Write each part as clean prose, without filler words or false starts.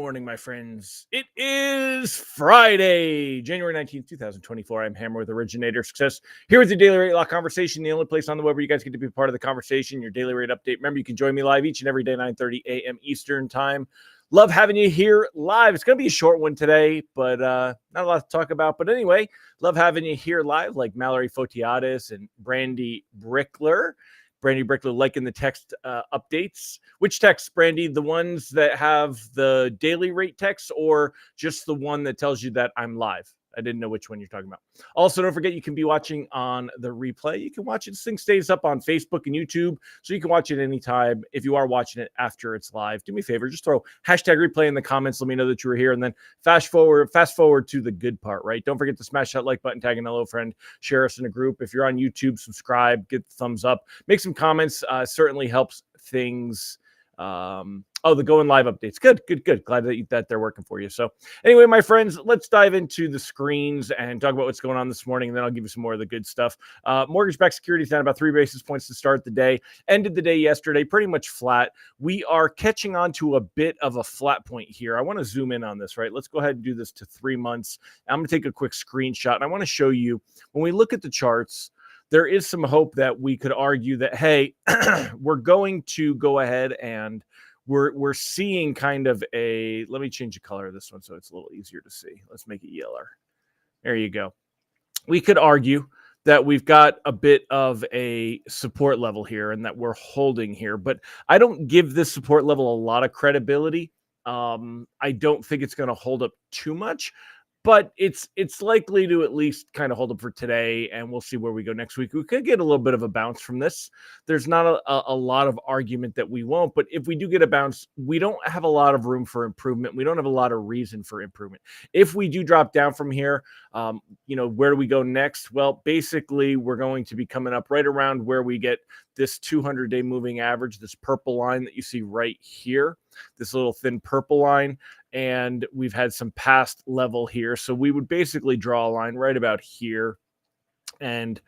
morning, my friends. It is Friday, January 19th, 2024. I'm Hammer with Originator Success, here with your Daily Rate Lock Conversation, the only place on the web where you guys get to be part of the conversation, your daily rate update. Remember, you can join me live each and every day, 9:30 a.m. Eastern Time. Love having you here live. It's going to be a short one today, but not a lot to talk about. But anyway, love having you here live, like Mallory Fotiadis and Brandy Brickler. Brandy Brickler liking the text updates. Which text, Brandy? The ones that have the daily rate text or just the one that tells you that I'm live? I didn't know which one you're talking about. Also, don't forget you can be watching on the replay. You can watch it. This thing stays up on Facebook and YouTube, so you can watch it anytime if you are watching it after it's live. Do me a favor, just throw hashtag replay in the comments. Let me know that you were here, and then fast forward to the good part, right? Don't forget to smash that like button, tag an hello friend, share us in a group. If you're on YouTube, subscribe, get the thumbs up, make some comments. Certainly helps things. The going live updates. Good. Glad that they're working for you. So anyway, my friends, let's dive into the screens and talk about what's going on this morning. And then I'll give you some more of the good stuff. Mortgage-backed securities down about 3 basis points to start the day. Ended the day yesterday pretty much flat. We are catching on to a bit of a flat point here. I want to zoom in on this, right? Let's go ahead and do this to 3 months. I'm going to take a quick screenshot, and I want to show you when we look at the charts, there is some hope that we could argue that, hey, we're going to go ahead and we're seeing kind of a, let me change the color of this one so it's a little easier to see. Let's make it yellow. There you go. We could argue that we've got a bit of a support level here and that we're holding here, but I don't give this support level a lot of credibility. I don't think it's going to hold up too much, but it's likely to at least kind of hold up for today, and we'll see where we go next week. We could get a little bit of a bounce from this. There's not a lot of argument that we won't, but if we do get a bounce, we don't have a lot of room for improvement. We don't have a lot of reason for improvement. If we do drop down from here, where do we go next? Well, basically, we're going to be coming up right around where we get this 200-day moving average, this purple line that you see right here, this little thin purple line. And we've had some past level here. So we would basically draw a line right about here. And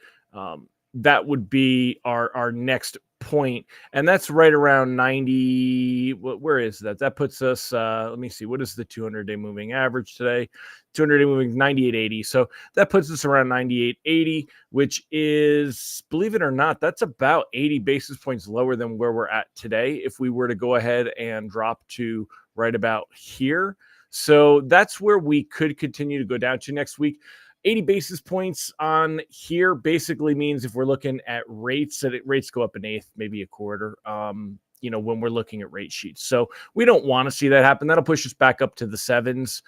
that would be our next point. And that's right around 90. Where is that? That puts us, let me see. What is the 200-day moving average today? 200-day moving 98.80. So that puts us around 98.80, which is, believe it or not, that's about 80 basis points lower than where we're at today if we were to go ahead and drop to right about here. So that's where we could continue to go down to next week. 80 basis points on here basically means if we're looking at rates, that rates go up an eighth, maybe a quarter, when we're looking at rate sheets. So we don't want to see that happen. That'll push us back up to the sevens.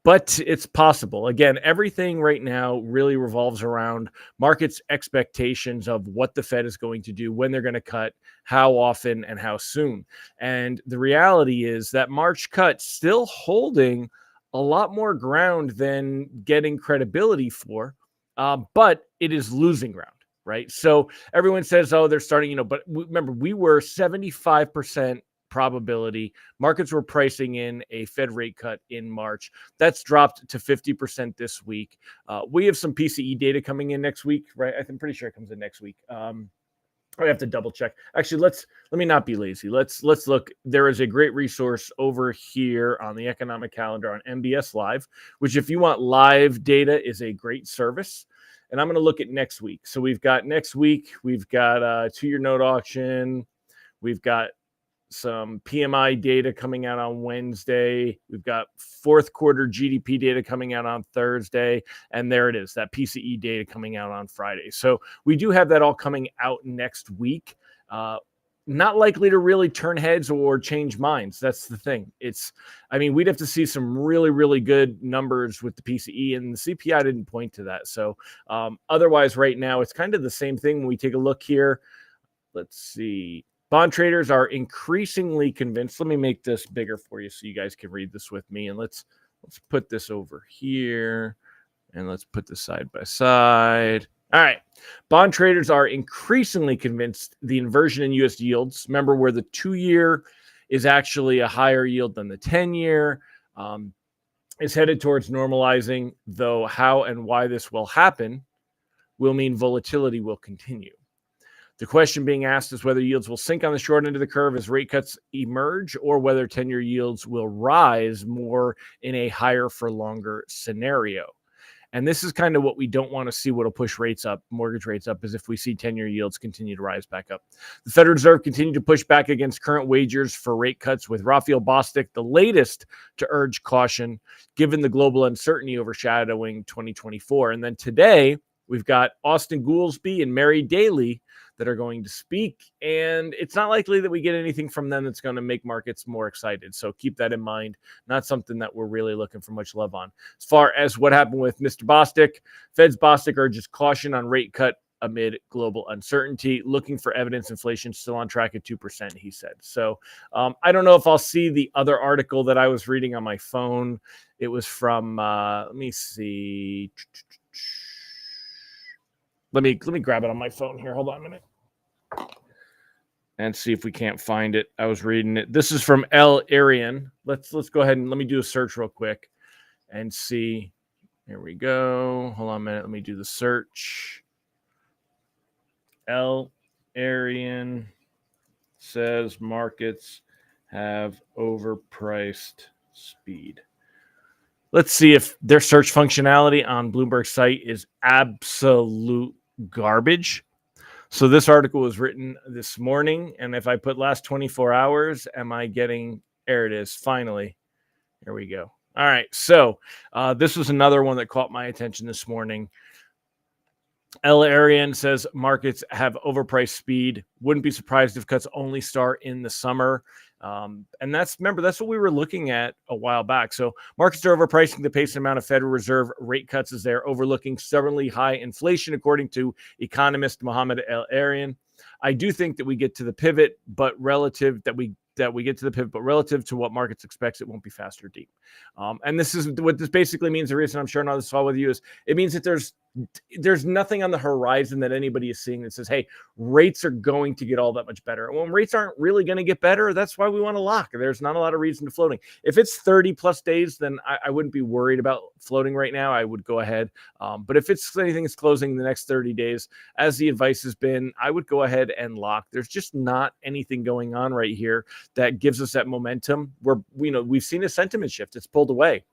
But it's possible. Again, everything right now really revolves around markets' expectations of what the Fed is going to do, when they're going to cut, how often, and how soon. And the reality is that March cut still holding a lot more ground than getting credibility for, but it is losing ground, right? So everyone says, oh, they're starting, but remember, we were 75% probability. Markets were pricing in a Fed rate cut in March. That's dropped to 50% this week. We have some PCE data coming in next week, right? I'm pretty sure it comes in next week. I have to double check. Actually, let me not be lazy. Let's look. There is a great resource over here on the economic calendar on MBS Live, which if you want live data is a great service. And I'm going to look at next week. So we've got next week, we've got a 2-year note auction. We've got some PMI data coming out on Wednesday. We've got fourth quarter GDP data coming out on Thursday. And there it is, that PCE data coming out on Friday. So we do have that all coming out next week. Not likely to really turn heads or change minds. That's the thing. We'd have to see some really, really good numbers with the PCE, and the CPI didn't point to that. So otherwise, right now, it's kind of the same thing. When we take a look here, let's see. Bond traders are increasingly convinced. Let me make this bigger for you so you guys can read this with me. And let's put this over here, and let's put this side by side. All right. Bond traders are increasingly convinced the inversion in U.S. yields, remember where the 2-year is actually a higher yield than the 10-year, is headed towards normalizing, though how and why this will happen will mean volatility will continue. The question being asked is whether yields will sink on the short end of the curve as rate cuts emerge, or whether 10-year yields will rise more in a higher for longer scenario. And this is kind of what we don't want to see. What'll push rates up, mortgage rates up, is if we see 10-year yields continue to rise back up. The Federal Reserve continued to push back against current wagers for rate cuts, with Raphael Bostic the latest to urge caution, given the global uncertainty overshadowing 2024. And then today, we've got Austin Goolsbee and Mary Daly that are going to speak, and it's not likely that we get anything from them that's going to make markets more excited. So keep that in mind. Not something that we're really looking for much love on. As far as what happened with Mr. Bostic, Fed's Bostic urges caution on rate cut amid global uncertainty, looking for evidence inflation still on track at 2%, he said. So I don't know if I'll see the other article that I was reading on my phone. It was from, let me see. Let me grab it on my phone here. Hold on a minute. And see if we can't find it. I was reading it. This is from El Arian. Let's go ahead and let me do a search real quick and see. Here we go. Hold on a minute. Let me do the search. El Arian says markets have overpriced speed. Let's see if their search functionality on Bloomberg site is absolute garbage. So this article was written this morning, and if I put last 24 hours, am I getting, there it is, finally. Here we go. All right, so this was another one that caught my attention this morning. El Arian says markets have overpriced speed. Wouldn't be surprised if cuts only start in the summer. And that's what we were looking at a while back. So markets are overpricing the pace and amount of Federal Reserve rate cuts as they're overlooking stubbornly high inflation, according to economist Mohamed El Arian. I do think that we get to the pivot, but relative to what markets expect, it won't be fast or deep. And this is what this basically means. The reason I'm sharing all this all with you is it means that there's nothing on the horizon that anybody is seeing that says, hey, rates are going to get all that much better. When rates aren't really going to get better, that's why we want to lock. There's not a lot of reason to floating. If it's 30 plus days, then I wouldn't be worried about floating right now. I would go ahead. But if it's anything that's closing in the next 30 days, as the advice has been, I would go ahead and lock. There's just not anything going on right here that gives us that momentum where, we've seen a sentiment shift. It's pulled away.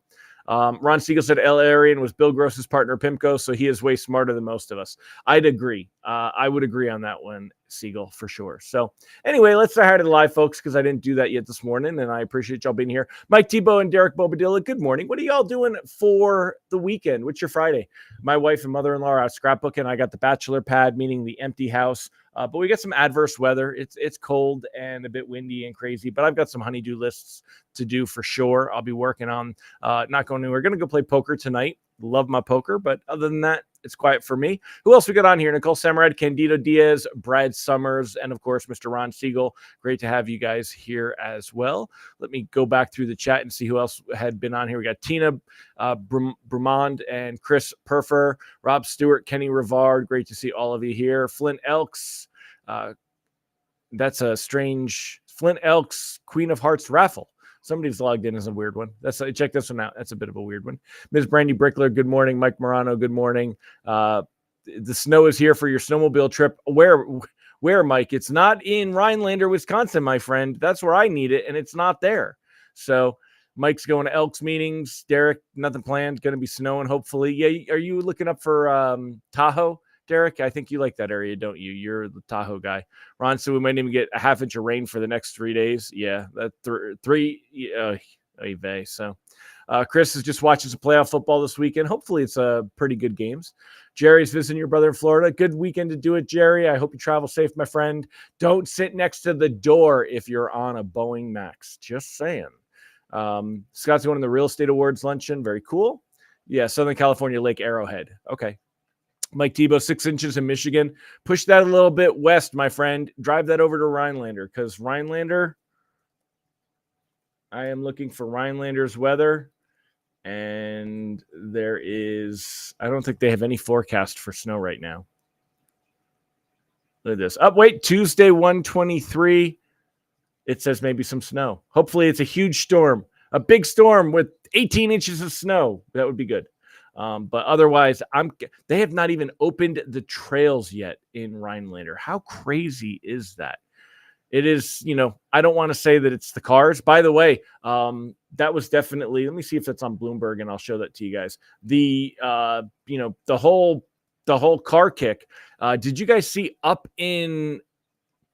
Ron Siegel said El Arian was Bill Gross's partner, PIMCO, so he is way smarter than most of us. I'd agree. I would agree on that one, Siegel, for sure. So anyway, let's say hi to the live folks because I didn't do that yet this morning, and I appreciate y'all being here. Mike Tebow and Derek Bobadilla, good morning. What are y'all doing for the weekend? What's your Friday? My wife and mother-in-law are out scrapbooking. I got the bachelor pad, meaning the empty house. But we got some adverse weather. It's cold and a bit windy and crazy, but I've got some honeydew lists to do for sure. I'll be working on not going anywhere. We're going to go play poker tonight. Love my poker, but other than that, it's quiet for me. Who else we got on here? Nicole Samarad, Candido Diaz, Brad Summers, and of course, Mr. Ron Siegel. Great to have you guys here as well. Let me go back through the chat and see who else had been on here. We got Tina Brumond and Chris Perfer, Rob Stewart, Kenny Rivard. Great to see all of you here. Flint Elks. That's a strange Flint Elks Queen of Hearts raffle. Somebody's logged in as a weird one. Check this one out. That's a bit of a weird one. Ms. Brandy Brickler, good morning. Mike Morano, good morning. The snow is here for your snowmobile trip. Where, Mike? It's not in Rhinelander, Wisconsin, my friend. That's where I need it, and it's not there. So Mike's going to Elks meetings. Derek, nothing planned. Going to be snowing, hopefully. Yeah, are you looking up for Tahoe? Derek, I think you like that area, don't you? You're the Tahoe guy. Ron, so we might even get a half inch of rain for the next 3 days. Yeah, that So Chris is just watching some playoff football this weekend. Hopefully it's pretty good games. Jerry's visiting your brother in Florida. Good weekend to do it, Jerry. I hope you travel safe, my friend. Don't sit next to the door if you're on a Boeing Max. Just saying. Scott's going to the Real Estate Awards luncheon. Very cool. Yeah, Southern California, Lake Arrowhead. Okay. Mike Tebow, 6 inches in Michigan. Push that a little bit west, my friend. Drive that over to Rhinelander because Rhinelander, I am looking for Rhinelander's weather. And I don't think they have any forecast for snow right now. Look at this. Wait, Tuesday, 123. It says maybe some snow. Hopefully it's a huge storm, a big storm with 18 inches of snow. That would be good. But otherwise, they have not even opened the trails yet in Rhinelander. How crazy is that? It is, I don't want to say that it's the cars. By the way, that was definitely, let me see if it's on Bloomberg and I'll show that to you guys. The whole car kick. Did you guys see up in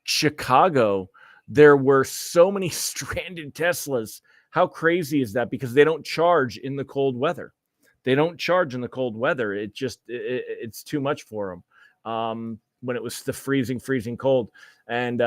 Chicago, there were so many stranded Teslas? How crazy is that? Because they don't charge in the cold weather. It's too much for them. When it was the freezing cold. And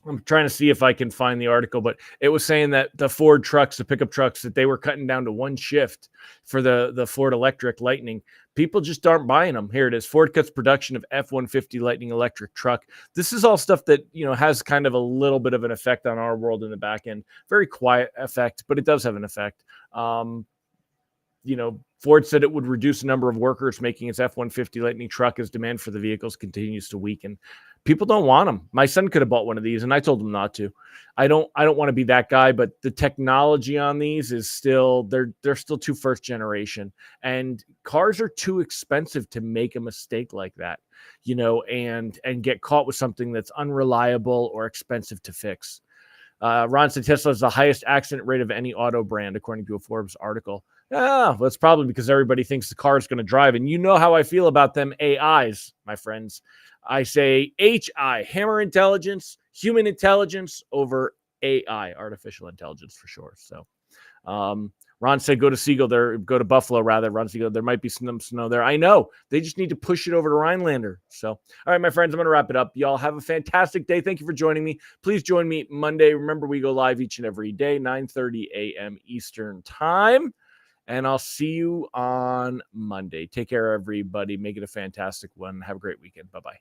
I'm trying to see if I can find the article, but it was saying that the Ford trucks, the pickup trucks, that they were cutting down to one shift for the Ford Electric Lightning. People just aren't buying them. Here it is. Ford cuts production of F-150 Lightning electric truck. This is all stuff that, has kind of a little bit of an effect on our world in the back end. Very quiet effect, but it does have an effect. Ford said it would reduce the number of workers making its F-150 Lightning truck as demand for the vehicles continues to weaken. People don't want them. My son could have bought one of these, and I told him not to. I don't want to be that guy, but the technology on these is still they're still too first generation, and cars are too expensive to make a mistake like that, and get caught with something that's unreliable or expensive to fix. Ron said Tesla has the highest accident rate of any auto brand, according to a Forbes article. That's probably because everybody thinks the car is going to drive. And you know how I feel about them AIs, my friends. I say HI, hammer intelligence, human intelligence over AI, artificial intelligence for sure. So Ron said go to Buffalo rather. Ron said there might be some snow there. I know. They just need to push it over to Rhinelander. So, all right, my friends, I'm going to wrap it up. Y'all have a fantastic day. Thank you for joining me. Please join me Monday. Remember, we go live each and every day, 9:30 a.m. Eastern time. And I'll see you on Monday. Take care, everybody. Make it a fantastic one. Have a great weekend. Bye-bye.